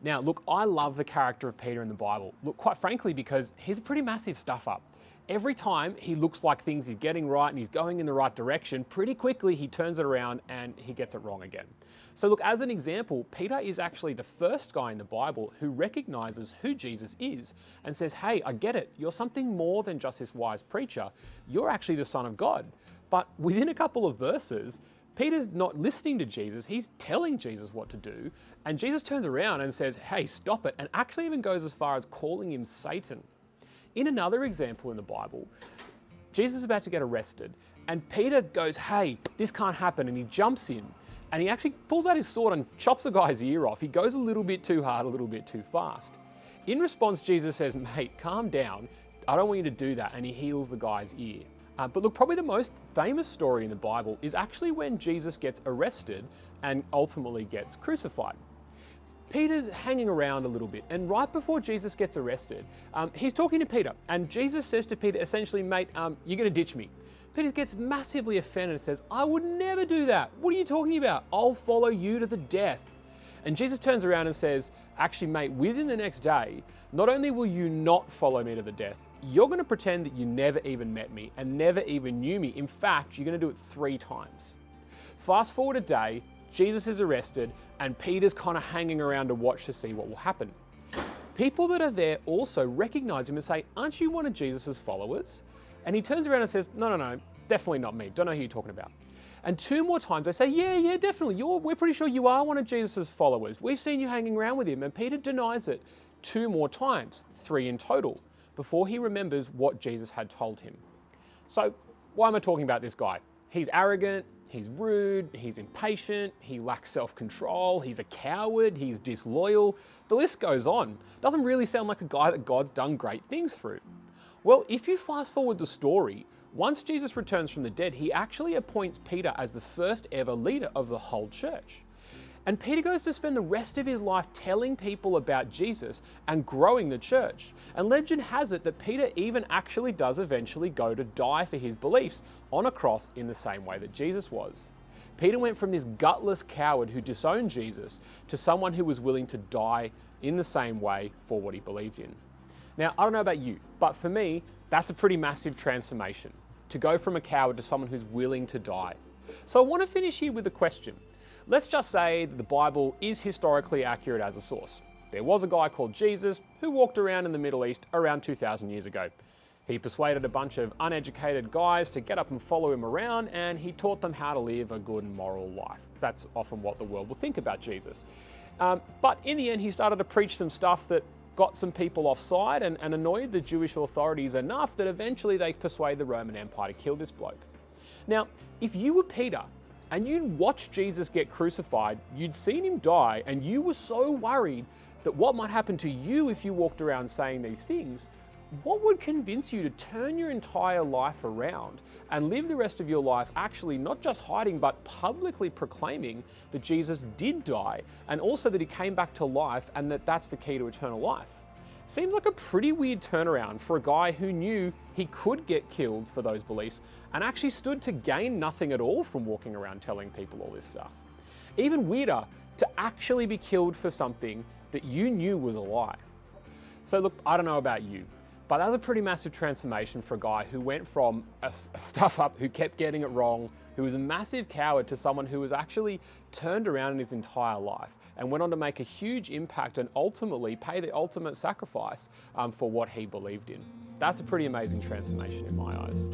Now, look, I love the character of Peter in the Bible. Look, quite frankly, because he's a pretty massive stuff up. Every time he looks like things he's getting right and he's going in the right direction, pretty quickly he turns it around and he gets it wrong again. So look, as an example, Peter is actually the first guy in the Bible who recognizes who Jesus is and says, hey, I get it. You're something more than just this wise preacher. You're actually the Son of God. But within a couple of verses, Peter's not listening to Jesus, he's telling Jesus what to do, and Jesus turns around and says, hey, stop it, and actually even goes as far as calling him Satan. In another example in the Bible, Jesus is about to get arrested, and Peter goes, hey, this can't happen, and he jumps in, and he actually pulls out his sword and chops the guy's ear off. He goes a little bit too hard, a little bit too fast. In response, Jesus says, mate, calm down, I don't want you to do that, and he heals the guy's ear. But look, probably the most famous story in the Bible is actually when Jesus gets arrested and ultimately gets crucified. Peter's hanging around a little bit, and right before Jesus gets arrested, he's talking to Peter, and Jesus says to Peter, essentially, mate, you're going to ditch me. Peter gets massively offended and says, I would never do that. What are you talking about? I'll follow you to the death. And Jesus turns around and says, actually, mate, within the next day, not only will you not follow me to the death, you're going to pretend that you never even met me and never even knew me. In fact, you're going to do it 3 times. Fast forward a day, Jesus is arrested, and Peter's kind of hanging around to watch to see what will happen. People that are there also recognize him and say, aren't you one of Jesus's followers? And he turns around and says, no, definitely not me. Don't know who you're talking about. And 2 more times they say, yeah, definitely. We're pretty sure you are one of Jesus's followers. We've seen you hanging around with him. And Peter denies it 2 more times, 3 in total, before he remembers what Jesus had told him. So why am I talking about this guy? He's arrogant, he's rude, he's impatient, he lacks self-control, he's a coward, he's disloyal. The list goes on. Doesn't really sound like a guy that God's done great things through. Well, if you fast forward the story, once Jesus returns from the dead, he actually appoints Peter as the first ever leader of the whole church. And Peter goes to spend the rest of his life telling people about Jesus and growing the church. And legend has it that Peter even actually does eventually go to die for his beliefs on a cross in the same way that Jesus was. Peter went from this gutless coward who disowned Jesus to someone who was willing to die in the same way for what he believed in. Now, I don't know about you, but for me, that's a pretty massive transformation, to go from a coward to someone who's willing to die. So I want to finish here with a question. Let's just say that the Bible is historically accurate as a source. There was a guy called Jesus who walked around in the Middle East around 2,000 years ago. He persuaded a bunch of uneducated guys to get up and follow him around, and he taught them how to live a good and moral life. That's often what the world will think about Jesus. But in the end, he started to preach some stuff that got some people offside and annoyed the Jewish authorities enough that eventually they persuaded the Roman Empire to kill this bloke. Now, if you were Peter, and you'd watched Jesus get crucified, you'd seen him die, and you were so worried that what might happen to you if you walked around saying these things, what would convince you to turn your entire life around and live the rest of your life actually not just hiding, but publicly proclaiming that Jesus did die, and also that he came back to life, and that that's the key to eternal life? Seems like a pretty weird turnaround for a guy who knew he could get killed for those beliefs and actually stood to gain nothing at all from walking around telling people all this stuff. Even weirder, to actually be killed for something that you knew was a lie. So look, I don't know about you, but that was a pretty massive transformation for a guy who went from a stuff up, who kept getting it wrong, who was a massive coward, to someone who was actually turned around in his entire life and went on to make a huge impact and ultimately pay the ultimate sacrifice for what he believed in. That's a pretty amazing transformation in my eyes.